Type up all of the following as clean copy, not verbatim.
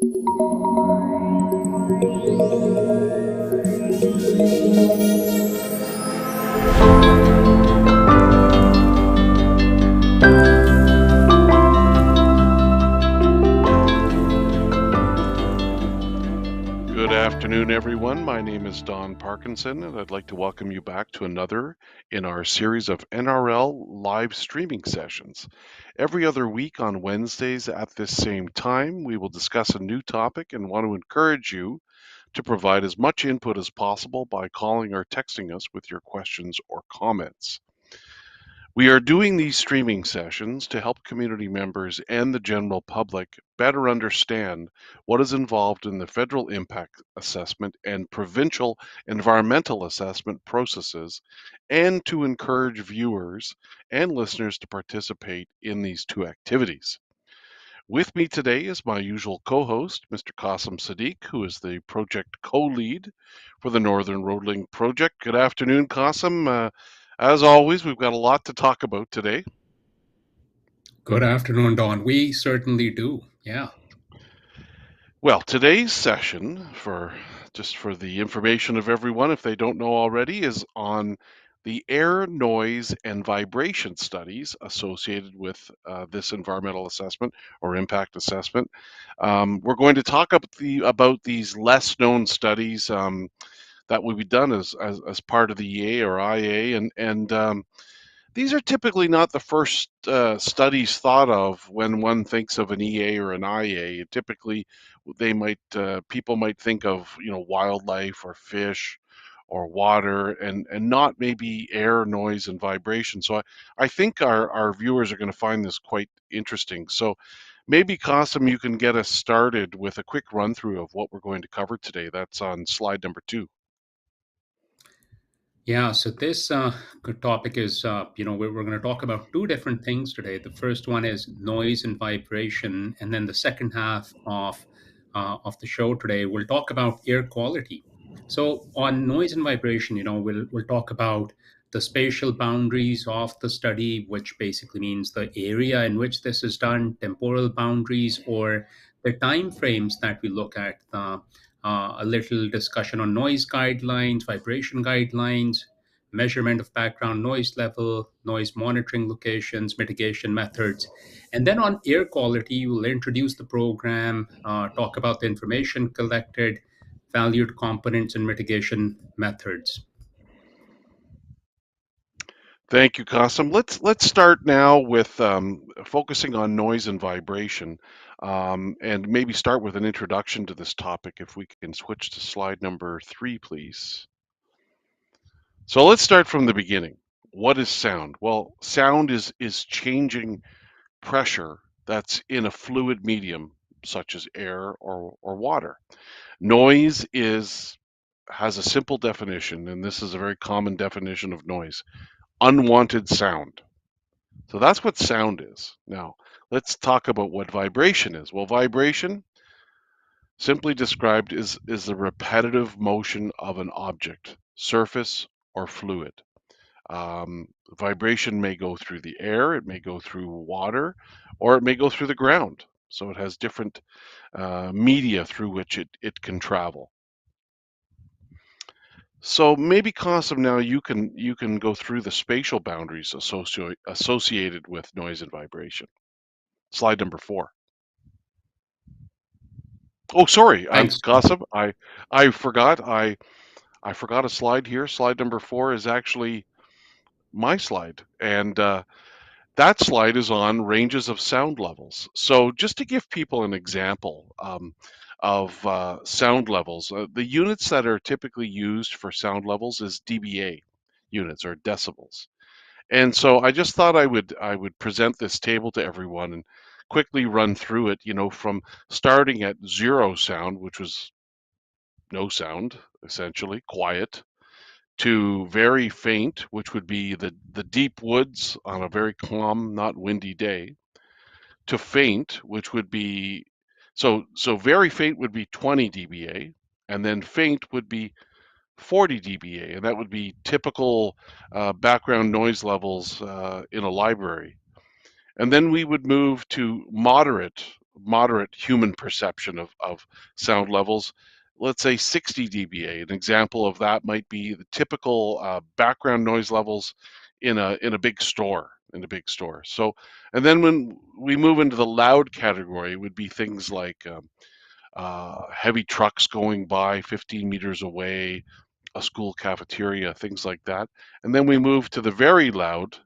Good afternoon, everyone. My name is Don Parkinson, and I'd like to welcome you back to another in our series of NRL live streaming sessions. Every other week on Wednesdays at this same time, we will discuss a new topic and want to encourage you to provide as much input as possible by calling or texting us with your questions or comments. We are doing these streaming sessions to help community members and the general public better understand what is involved in the federal impact assessment and provincial environmental assessment processes, and to encourage viewers and listeners to participate in these two activities. With me today is my usual co-host, Mr. Qasim Sadiq, who is the project co-lead for the Northern Road Link project. Good afternoon, Qasim. As always, we've got a lot to talk about today. Good afternoon, Don. We certainly do. Yeah. Well, today's session, for the information of everyone, if they don't know already, is on the air, noise, and vibration studies associated with this environmental assessment or impact assessment. We're going to talk about these less known studies that will be done as part of the EA or IA, and these are typically not the first studies thought of when one thinks of an EA or an IA. Typically, people might think of wildlife or fish or water, and not maybe air, noise, and vibration. So I think our viewers are going to find this quite interesting. So maybe, Qasim, you can get us started with a quick run through of what we're going to cover today. That's on slide number 2. Yeah. So this good topic is, we're going to talk about two different things today. The first one is noise and vibration, and then the second half of the show today, we'll talk about air quality. So on noise and vibration, we'll talk about the spatial boundaries of the study, which basically means the area in which this is done, temporal boundaries, or the time frames that we look at. A little discussion on noise guidelines, vibration guidelines, measurement of background noise level, noise monitoring locations, mitigation methods. And then on air quality, we'll introduce the program, talk about the information collected, valued components, and mitigation methods. Thank you, Qasim. Let's start now with focusing on noise and vibration, and maybe start with an introduction to this topic. If we can switch to slide number 3, please. So let's start from the beginning. What is sound? Well, sound is changing pressure that's in a fluid medium, such as air or water. Noise has a simple definition, and this is a very common definition of noise: unwanted sound. So that's what sound is. Now, let's talk about what vibration is. Well, vibration, simply described, is the repetitive motion of an object, surface, or fluid. Vibration may go through the air, it may go through water, or it may go through the ground. So it has different media through which it can travel. So maybe, Qasim, now you can go through the spatial boundaries associated with noise and vibration. Slide number 4. Oh, sorry, Thanks. Qasim. I forgot. I forgot a slide here. Slide number 4 is actually my slide, and that slide is on ranges of sound levels. So just to give people an example of sound levels, the units that are typically used for sound levels is dBA units or decibels. And so I just thought I would present this table to everyone and quickly run through it, from starting at 0 sound, which was no sound, essentially, quiet, to very faint, which would be the deep woods on a very calm, not windy day, to faint, which would be so very faint would be 20 dBA, and then faint would be 40 dBA, and that would be typical background noise levels in a library. And then we would move to moderate moderate human perception of sound levels. Let's say 60 dBA. An example of that might be the typical background noise levels in a big store. In a big store. So, and then when we move into the loud category, would be things like heavy trucks going by 15 meters away, a school cafeteria, things like that. And then we move to the very loud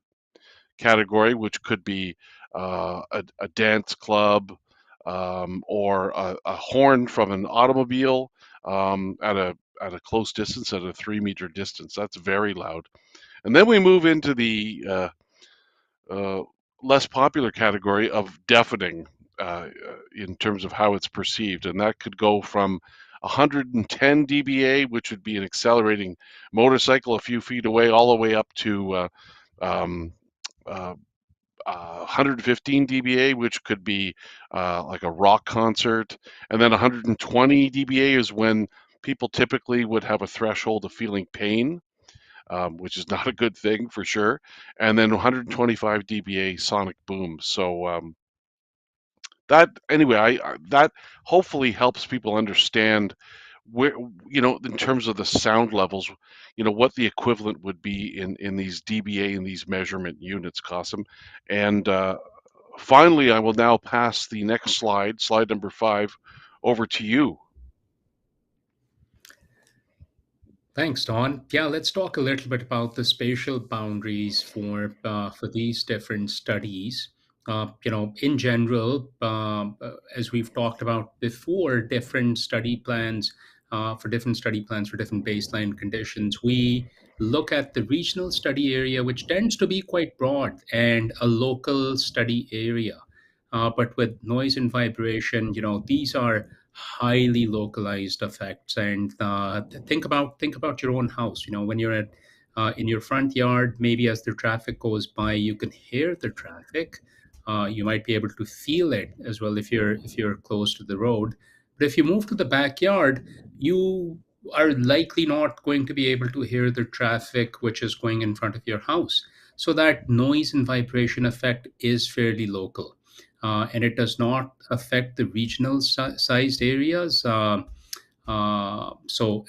category, which could be a dance club or a horn from an automobile at a close distance, at a 3 meter distance. That's very loud. And then we move into the uh, less popular category of deafening in terms of how it's perceived. And that could go from 110 dBA, which would be an accelerating motorcycle a few feet away, all the way up to um, uh, 115 dBA, which could be like a rock concert. And then 120 dBA is when people typically would have a threshold of feeling pain, which is not a good thing for sure. And then 125 dBA sonic boom. So that anyway, that hopefully helps people understand where, in terms of the sound levels, what the equivalent would be in these dBA and these measurement units, Qasim. And finally, I will now pass the next slide number 5, over to you. Thanks, Don. Yeah, let's talk a little bit about the spatial boundaries for these different studies. In general, as we've talked about before, different study plans for different study plans for different baseline conditions, we look at the regional study area, which tends to be quite broad, and a local study area. But with noise and vibration, these are highly localized effects. And think about your own house. When you're at in your front yard, maybe as the traffic goes by, you can hear the traffic. You might be able to feel it as well if you're close to the road. But if you move to the backyard, you are likely not going to be able to hear the traffic which is going in front of your house. So that noise and vibration effect is fairly local, and it does not affect the regional sized areas. So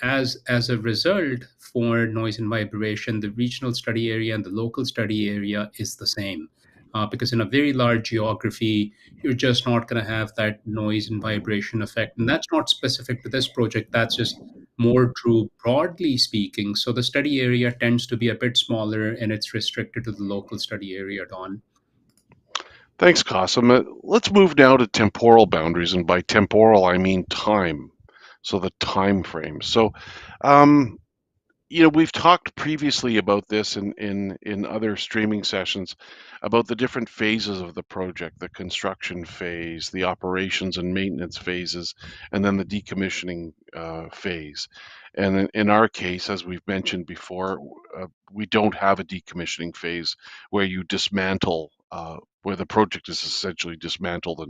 as a result, for noise and vibration, the regional study area and the local study area is the same. Because in a very large geography, you're just not going to have that noise and vibration effect. And that's not specific to this project. That's just more true broadly speaking. So the study area tends to be a bit smaller and it's restricted to the local study area, Don. Thanks, Qasim. Let's move now to temporal boundaries, and by temporal I mean time. So the time frame. So um, we've talked previously about this in other streaming sessions about the different phases of the project, the construction phase, the operations and maintenance phases, and then the decommissioning phase. And in our case, as we've mentioned before, we don't have a decommissioning phase where you dismantle. Where the project is essentially dismantled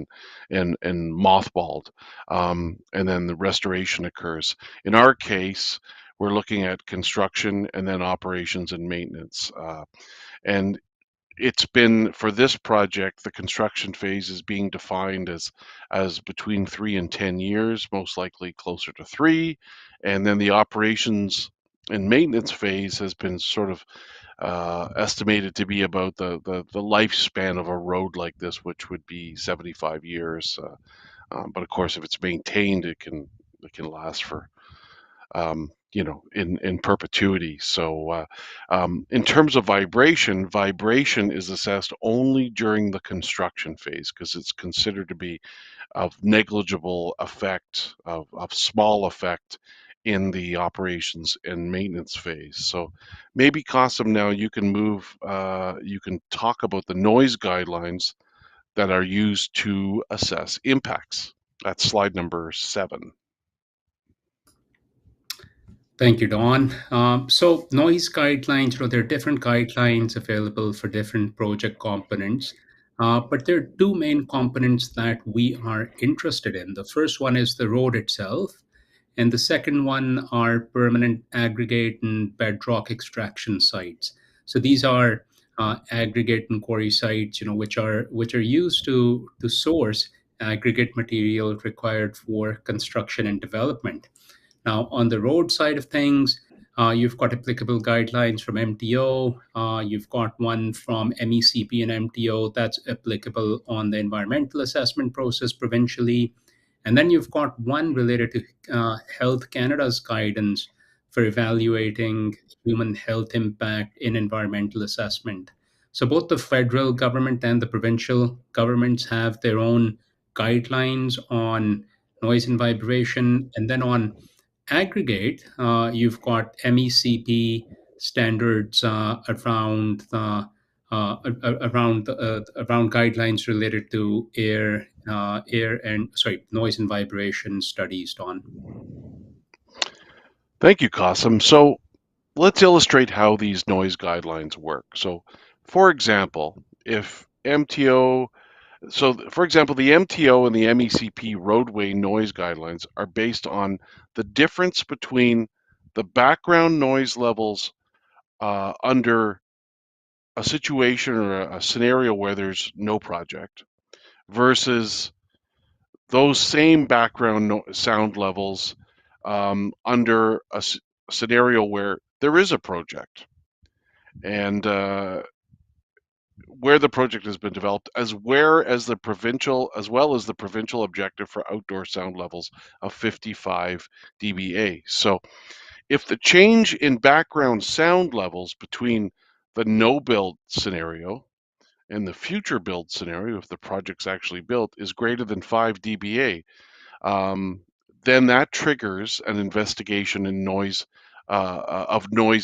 and mothballed, and then the restoration occurs. In our case, we're looking at construction and then operations and maintenance. And it's been for this project, the construction phase is being defined as between 3 and 10 years, most likely closer to 3. And then the operations and maintenance phase has been sort of estimated to be about the lifespan of a road like this, which would be 75 years. But of course, if it's maintained, it can last for in perpetuity. So, in terms of vibration, vibration is assessed only during the construction phase because it's considered to be of negligible effect, of small effect in the operations and maintenance phase. So, maybe Qasim, now you can talk about the noise guidelines that are used to assess impacts. That's slide number 7. Thank you, Don. So noise guidelines, there are different guidelines available for different project components, but there are two main components that we are interested in. The first one is the road itself, and the second one are permanent aggregate and bedrock extraction sites. So these are aggregate and quarry sites, which are used to source aggregate material required for construction and development. Now, on the road side of things, you've got applicable guidelines from MTO. You've got one from MECP and MTO that's applicable on the environmental assessment process provincially. And then you've got one related to Health Canada's guidance for evaluating human health impact in environmental assessment. So both the federal government and the provincial governments have their own guidelines on noise and vibration. And then on aggregate, you've got MECP standards around guidelines related to air and noise and vibration studies. Don. Thank you, Qasim. So let's illustrate how these noise guidelines work. So, for example, if MTO, for example, the MTO and the MECP roadway noise guidelines are based on the difference between the background noise levels under a situation or a scenario where there's no project versus those same background sound levels under a scenario where there is a project and where the project has been developed, as well as the provincial objective for outdoor sound levels of 55 dBA. So if the change in background sound levels between the no build scenario and the future build scenario, if the project's actually built, is greater than 5 dBA, um, then that triggers an investigation in noise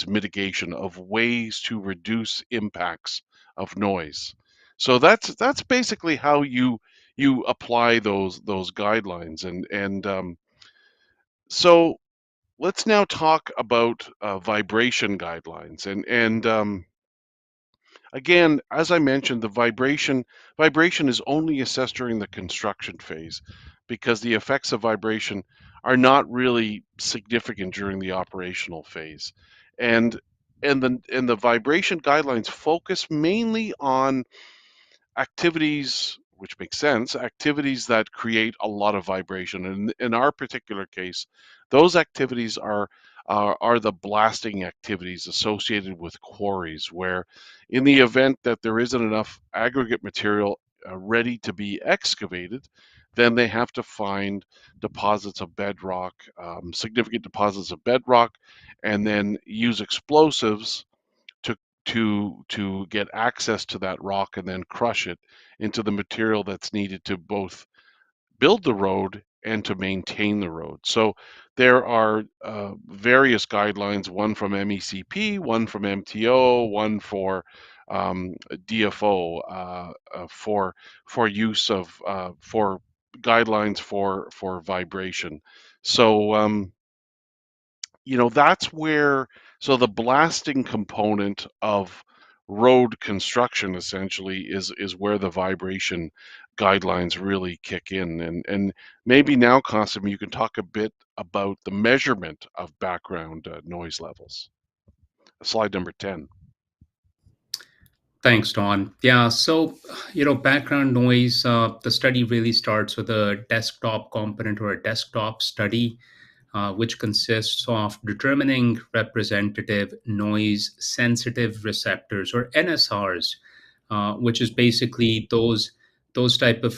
mitigation, of ways to reduce impacts of noise. So that's basically how you apply those guidelines. And so let's now talk about vibration guidelines. And again, as I mentioned, the vibration is only assessed during the construction phase because the effects of vibration are not really significant during the operational phase. And and the vibration guidelines focus mainly on activities, which makes sense, activities that create a lot of vibration. And in our particular case, those activities are the blasting activities associated with quarries, where in the event that there isn't enough aggregate material ready to be excavated, then they have to find deposits of bedrock, significant deposits of bedrock, and then use explosives to to get access to that rock and then crush it into the material that's needed to both build the road and to maintain the road. So there are various guidelines, one from MECP, one from MTO, one for DFO for use of for guidelines for vibration. So that's where, so the blasting component of road construction essentially is where the vibration guidelines really kick in. And maybe now, Qasim, you can talk a bit about the measurement of background noise levels. Slide number 10. Thanks, Don. Yeah, so background noise. The study really starts with a desktop component or a desktop study, which consists of determining representative noise sensitive receptors or NSRs, which is basically those type of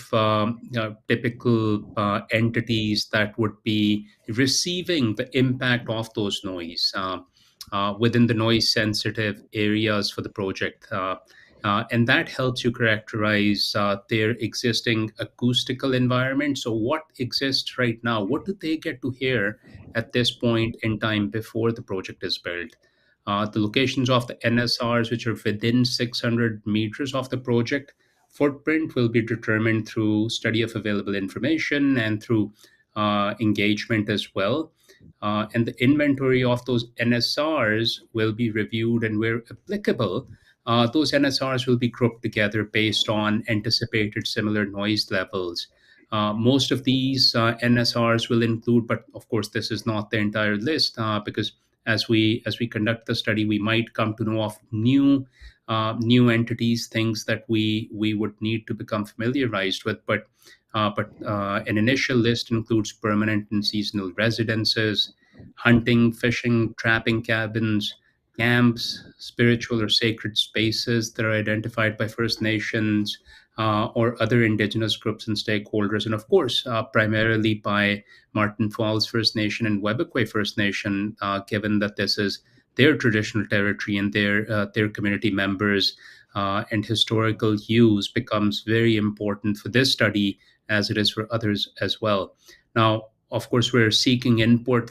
typical entities that would be receiving the impact of those noise within the noise sensitive areas for the project. And that helps you characterize their existing acoustical environment. So, what exists right now? What do they get to hear at this point in time before the project is built? The locations of the NSRs, which are within 600 meters of the project footprint, will be determined through study of available information and through engagement as well. And the inventory of those NSRs will be reviewed, and where applicable, those NSRs will be grouped together based on anticipated similar noise levels. Most of these NSRs will include, but of course, this is not the entire list because as we conduct the study, we might come to know of new new entities, things that we would need to become familiarized with. But an initial list includes permanent and seasonal residences, hunting, fishing, trapping cabins, camps, spiritual or sacred spaces that are identified by First Nations or other Indigenous groups and stakeholders, and of course, primarily by Martin Falls First Nation and Webekwe First Nation, given that this is their traditional territory and their community members and historical use becomes very important for this study as it is for others as well. Now, of course, we're seeking input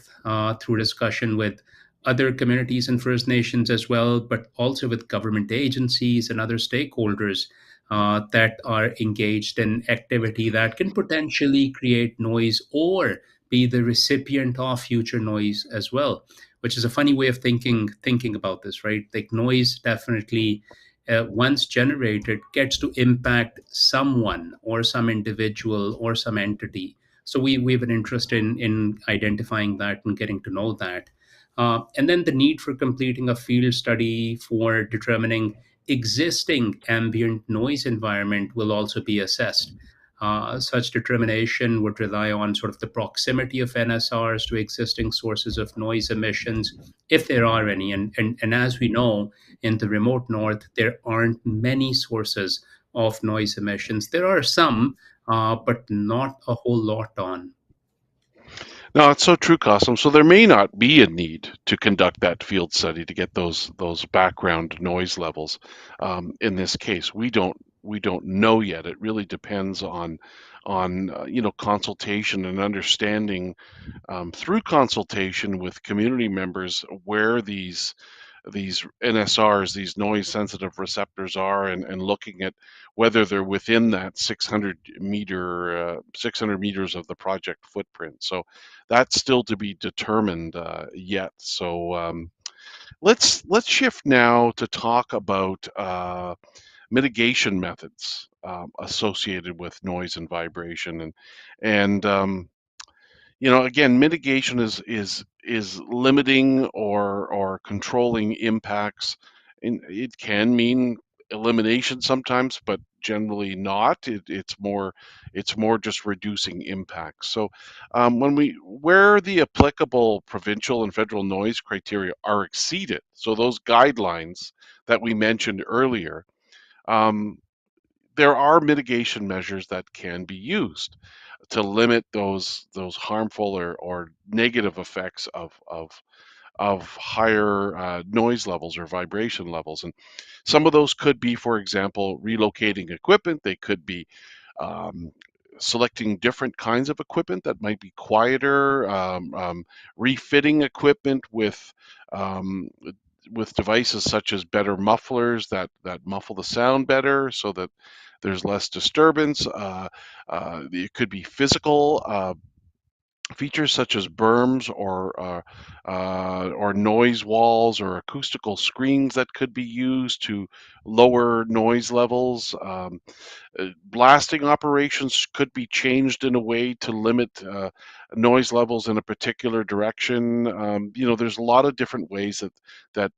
through discussion with other communities and First Nations as well, but also with government agencies and other stakeholders that are engaged in activity that can potentially create noise or be the recipient of future noise as well, which is a funny way of thinking about this, right? Like noise definitely, once generated, gets to impact someone or some individual or some entity. So we have an interest in identifying that and getting to know that. And then the need for completing a field study for determining existing ambient noise environment will also be assessed. Such determination would rely on sort of the proximity of NSRs to existing sources of noise emissions, if there are any. And as we know, in the remote north, there aren't many sources of noise emissions. There are some, but not a whole lot on. No, it's so true, Cosmo. So there may not be a need to conduct that field study to get those background noise levels. In this case, we don't know yet. It really depends on consultation and understanding through consultation with community members where these NSRs, these noise sensitive receptors are, and looking at whether they're within that 600 meters of the project footprint. So that's still to be determined yet. So let's shift now to talk about mitigation methods associated with noise and vibration, and again, mitigation is limiting or controlling impacts. And it can mean elimination sometimes, but generally not. It's more just reducing impacts. So where the applicable provincial and federal noise criteria are exceeded, so those guidelines that we mentioned earlier, um, there are mitigation measures that can be used to limit those harmful or negative effects of higher noise levels or vibration levels. And some of those could be, for example, relocating equipment. They could be um, selecting different kinds of equipment that might be quieter, refitting equipment um, with devices such as better mufflers that muffle the sound better, so that there's less disturbance. It could be physical features such as berms or noise walls or acoustical screens that could be used to lower noise levels. Blasting operations could be changed in a way to limit noise levels in a particular direction. There's a lot of different ways that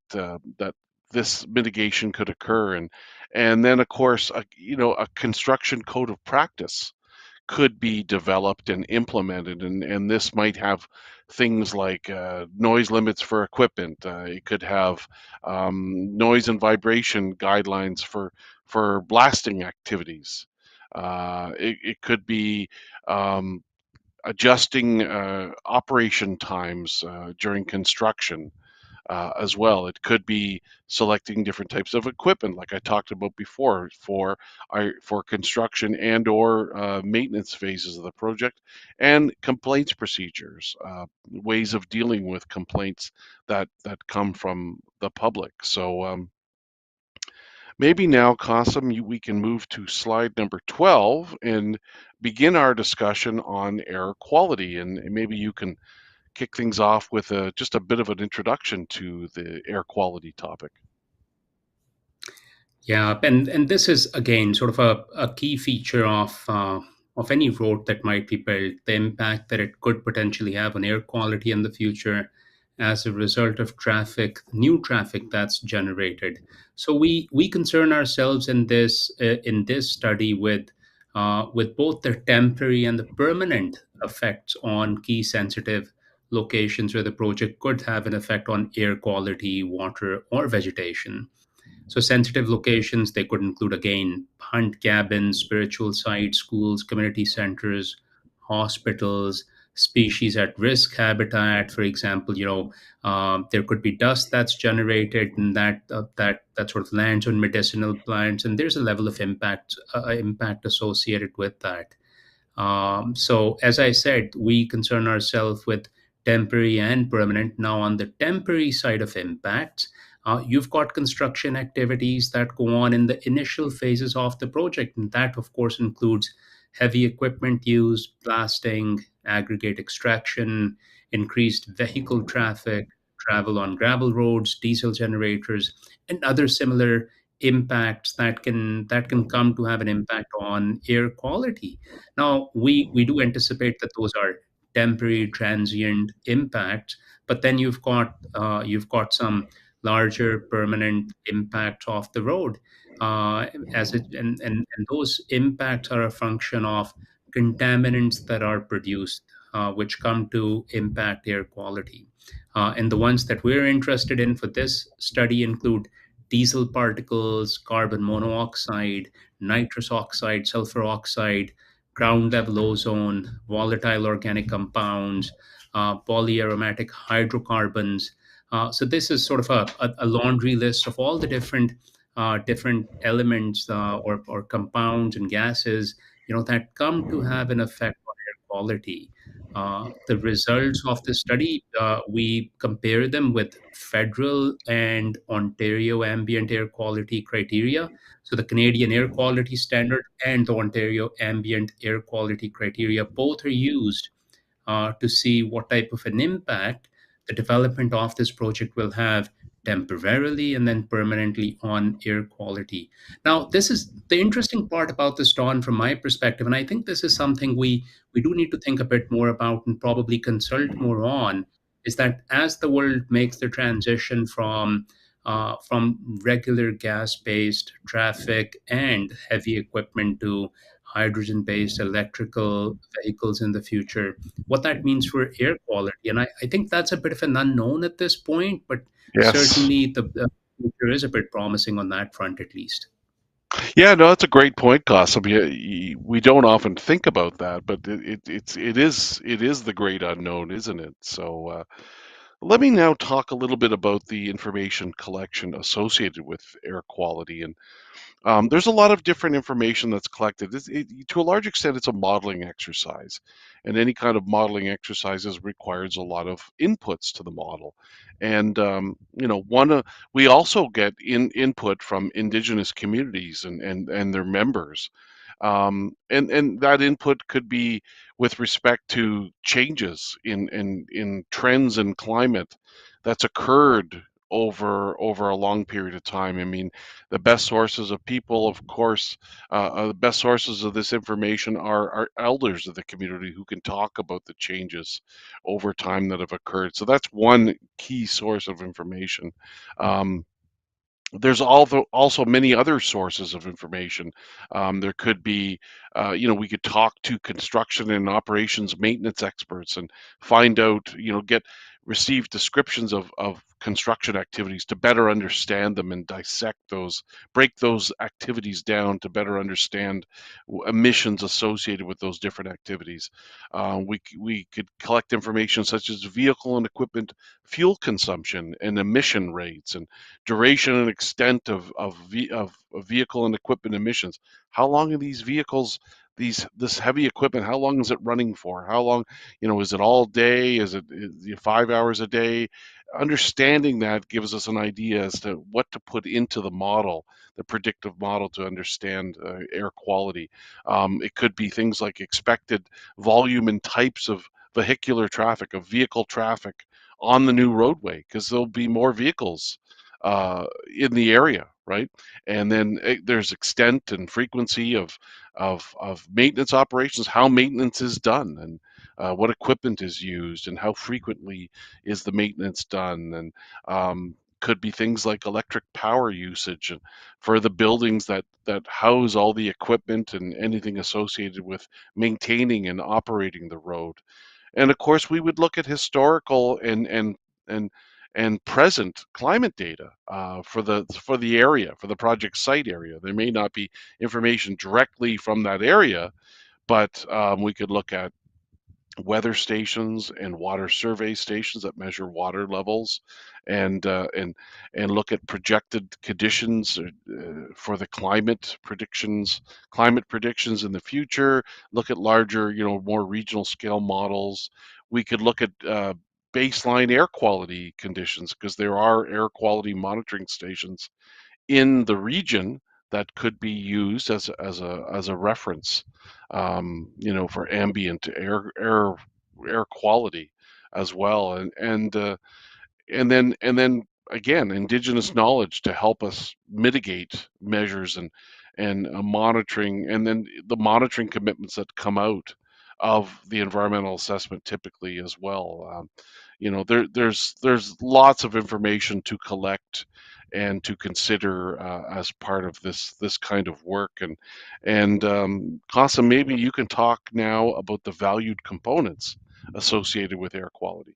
this mitigation could occur, and then of course, a construction code of practice could be developed and implemented, and this might have things like noise limits for equipment. It could have noise and vibration guidelines for blasting activities. It could be um, adjusting operation times during construction as well. It could be selecting different types of equipment, like I talked about before, for construction and/or maintenance phases of the project, and complaints procedures, ways of dealing with complaints that come from the public. So maybe now, Qasim, we can move to slide number 12 and begin our discussion on air quality, and maybe you can kick things off with just a bit of an introduction to the air quality topic. Yeah, and this is again sort of a key feature of any road that might be built, the impact that it could potentially have on air quality in the future. as a result of traffic, new traffic that's generated. So we concern ourselves in this study with both the temporary and the permanent effects on key sensitive locations where the project could have an effect on air quality, water, or vegetation. So sensitive locations, they could include again hunt cabins, spiritual sites, schools, community centers, hospitals, species at risk habitat. For example, there could be dust that's generated and that sort of lands on medicinal plants, and there's a level of impact associated with that. So, as I said, we concern ourselves with temporary and permanent. Now, on the temporary side of impacts, you've got construction activities that go on in the initial phases of the project. And that, of course, includes heavy equipment use, blasting, aggregate extraction, increased vehicle traffic, travel on gravel roads, diesel generators, and other similar impacts that can come to have an impact on air quality. Now, we do anticipate that those are temporary, transient impacts, but then you've got some larger, permanent impact off the road, as it and those impacts are a function of contaminants that are produced, which come to impact air quality. And the ones that we're interested in for this study include diesel particles, carbon monoxide, nitrous oxide, sulfur oxide, ground level ozone, volatile organic compounds, polyaromatic hydrocarbons. So this is sort of a laundry list of all the different elements, or compounds and gases, that come to have an effect on air quality. The results of the study, we compare them with federal and Ontario ambient air quality criteria. So the Canadian Air Quality Standard and the Ontario Ambient Air Quality Criteria both are used to see what type of an impact the development of this project will have temporarily and then permanently on air quality. Now, this is the interesting part about this, Don, from my perspective, and I think this is something we do need to think a bit more about and probably consult more on. Is that as the world makes the transition from regular gas-based traffic and heavy equipment to hydrogen-based electrical vehicles in the future, what that means for air quality. And I think that's a bit of an unknown at this point, but Yes. certainly the future is a bit promising on that front, at least. Yeah, no, that's a great point, Gossip. Yeah, we don't often think about that, but it is the great unknown, isn't it? So let me now talk a little bit about the information collection associated with air quality. And there's a lot of different information that's collected. To a large extent, it's a modeling exercise, and any kind of modeling exercises requires a lot of inputs to the model. And we also get input from Indigenous communities and their members, and that input could be with respect to changes in trends and climate that's occurred over a long period of time. I mean, the best sources of people, of course, the best sources of this information are elders of the community who can talk about the changes over time that have occurred. So that's one key source of information. Um, there's also many other sources of information. There could be, we could talk to construction and operations maintenance experts and find out, receive descriptions of construction activities to better understand them and dissect those, break those activities down to better understand emissions associated with those different activities. We could collect information such as vehicle and equipment fuel consumption and emission rates and duration and extent of vehicle and equipment emissions. How long are these vehicles, this heavy equipment, how long is it running for? How long, is it all day? Is it 5 hours a day? Understanding that gives us an idea as to what to put into the model, the predictive model, to understand air quality. It could be things like expected volume and types of vehicular traffic, of vehicle traffic on the new roadway, because there'll be more vehicles in the area, right? And then there's extent and frequency of maintenance operations, how maintenance is done, and what equipment is used, and how frequently is the maintenance done, and could be things like electric power usage and for the buildings that house all the equipment and anything associated with maintaining and operating the road. And of course, we would look at historical and and present climate data for the area, for the project site area. There may not be information directly from that area, but we could look at weather stations and water survey stations that measure water levels, and uh, and and look at projected conditions for the climate predictions in the future. Look at larger, more regional scale models. We could look at baseline air quality conditions, because there are air quality monitoring stations in the region that could be used as a reference, for ambient air quality as well, and then again, indigenous knowledge to help us mitigate measures and monitoring, and then the monitoring commitments that come out of the environmental assessment typically as well. There's lots of information to collect and to consider as part of this kind of work. And Qasim, maybe you can talk now about the valued components associated with air quality.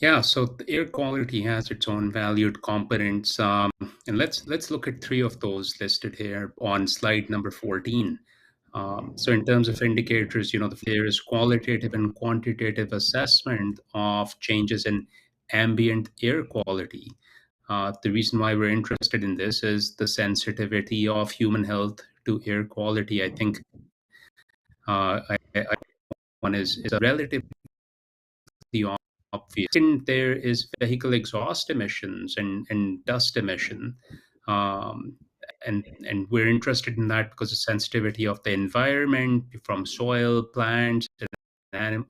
Yeah, so the air quality has its own valued components, and let's look at three of those listed here on slide number 14. So, in terms of indicators, there is qualitative and quantitative assessment of changes in ambient air quality. The reason why we're interested in this is the sensitivity of human health to air quality. I think one is a relatively obvious. And there is vehicle exhaust emissions and dust emission. Um, and we're interested in that because the sensitivity of the environment from soil, plants, and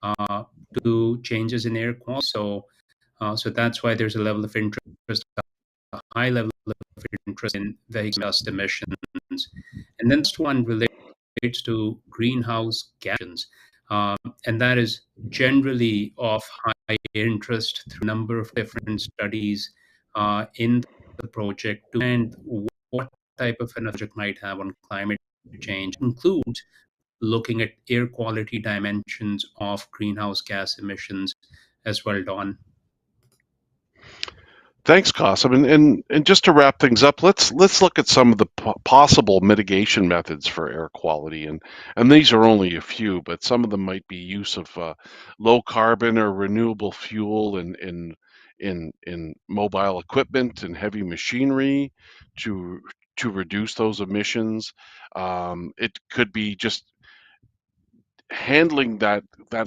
uh, to changes in air quality. So that's why there's a level of interest, a high level of interest in vehicle dust emissions. And then this one relates to greenhouse gas emissions, and that is generally of high interest through a number of different studies in the project to and what type of an project might have on climate change. Includes looking at air quality dimensions of greenhouse gas emissions as well, Don. Thanks, Qasim. And just to wrap things up, let's look at some of the possible mitigation methods for air quality, and these are only a few, but some of them might be use of low carbon or renewable fuel in mobile equipment and heavy machinery to to reduce those emissions. It could be just handling that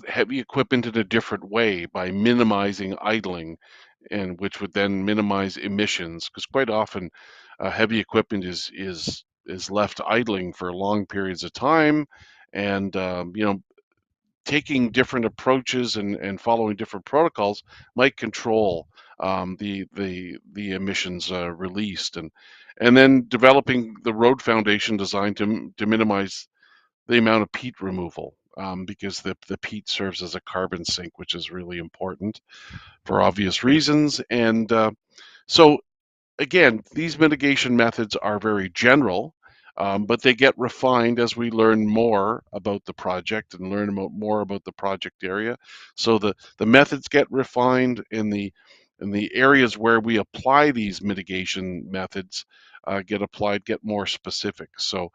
heavy equipment in a different way by minimizing idling, and which would then minimize emissions, because quite often heavy equipment is left idling for long periods of time, and taking different approaches and following different protocols might control the emissions released, and then developing the road foundation designed to minimize the amount of peat removal, because the peat serves as a carbon sink, which is really important for obvious reasons. And so, again, these mitigation methods are very general, but they get refined as we learn more about the project and learn more about the project area. So the methods get refined in the areas where we apply these mitigation methods. Get applied, get more specific. So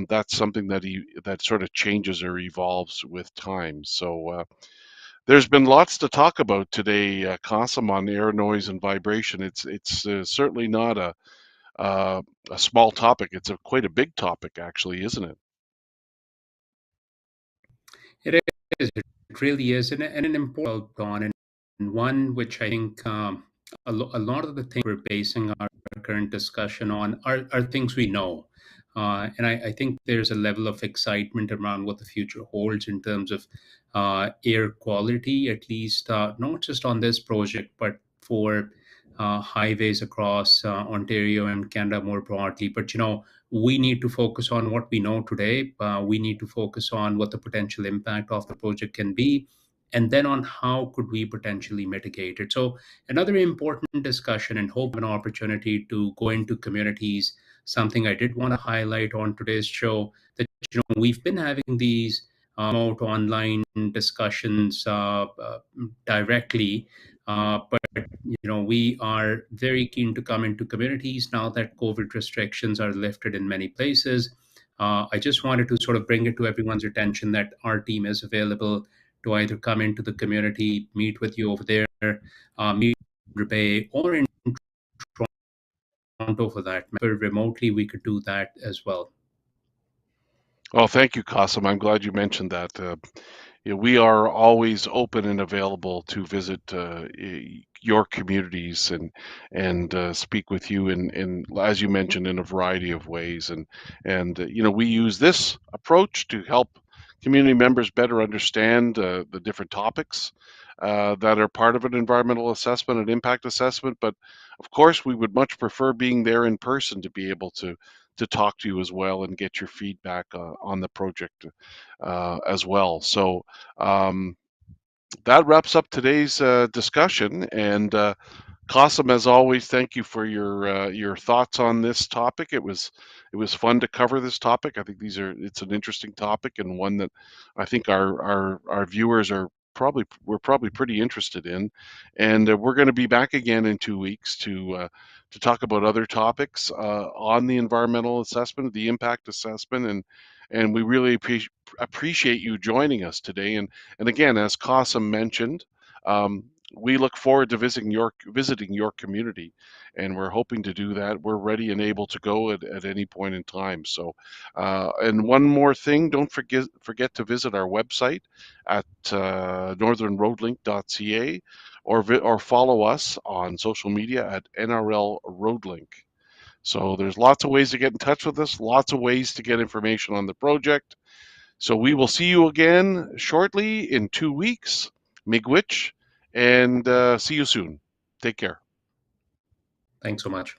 that's something that sort of changes or evolves with time. So there's been lots to talk about today, Qasim, on air, noise, and vibration. It's certainly not uh, a small topic. It's quite a big topic, actually, isn't it? It is. It really is, and an important one, and one which I think a lot of the things we're basing our current discussion on are things we know. And I think there's a level of excitement around what the future holds in terms of air quality, at least not just on this project, but for highways across Ontario and Canada more broadly. But we need to focus on what we know today. We need to focus on what the potential impact of the project can be, and then on how could we potentially mitigate it. So another important discussion, and hope an opportunity to go into communities. Something I did want to highlight on today's show, that we've been having these remote online discussions directly, but we are very keen to come into communities now that COVID restrictions are lifted in many places. I just wanted to sort of bring it to everyone's attention that our team is available to either come into the community, meet with you over there, meet in Bay or in Toronto for that matter. Remotely, we could do that as well. Well, thank you, Qasim. I'm glad you mentioned that. Yeah, we are always open and available to visit your communities and speak with you in, as you mentioned, in a variety of ways. And we use this approach to help community members better understand the different topics that are part of an environmental assessment and impact assessment. But of course, we would much prefer being there in person to be able to talk to you as well and get your feedback on the project as well. So um, that wraps up today's discussion. And Qasim, as always, thank you for your thoughts on this topic. It was fun to cover this topic. I think it's an interesting topic and one that I think our viewers we're probably pretty interested in. And we're going to be back again in 2 weeks to talk about other topics on the environmental assessment, the impact assessment, and we really appreciate you joining us today. And again, as Qasim mentioned. We look forward to visiting your community, and we're hoping to do that. We're ready and able to go at any point in time. So, and one more thing, don't forget to visit our website at northernroadlink.ca, or follow us on social media at NRL Roadlink. So there's lots of ways to get in touch with us, lots of ways to get information on the project. So we will see you again shortly in 2 weeks. Miigwech, and see you soon. Take care. Thanks so much.